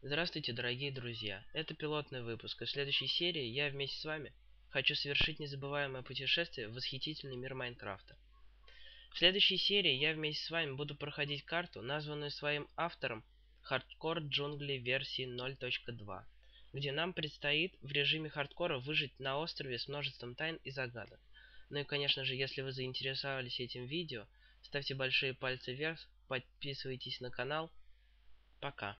Здравствуйте, дорогие друзья! Это пилотный выпуск, и в следующей серии я вместе с вами хочу совершить незабываемое путешествие в восхитительный мир Майнкрафта. В следующей серии я вместе с вами буду проходить карту, названную своим автором Hardcore Джунгли версии 0.2, где нам предстоит в режиме хардкора выжить на острове с множеством тайн и загадок. Ну и конечно же, если вы заинтересовались этим видео, ставьте большие пальцы вверх, подписывайтесь на канал. Пока!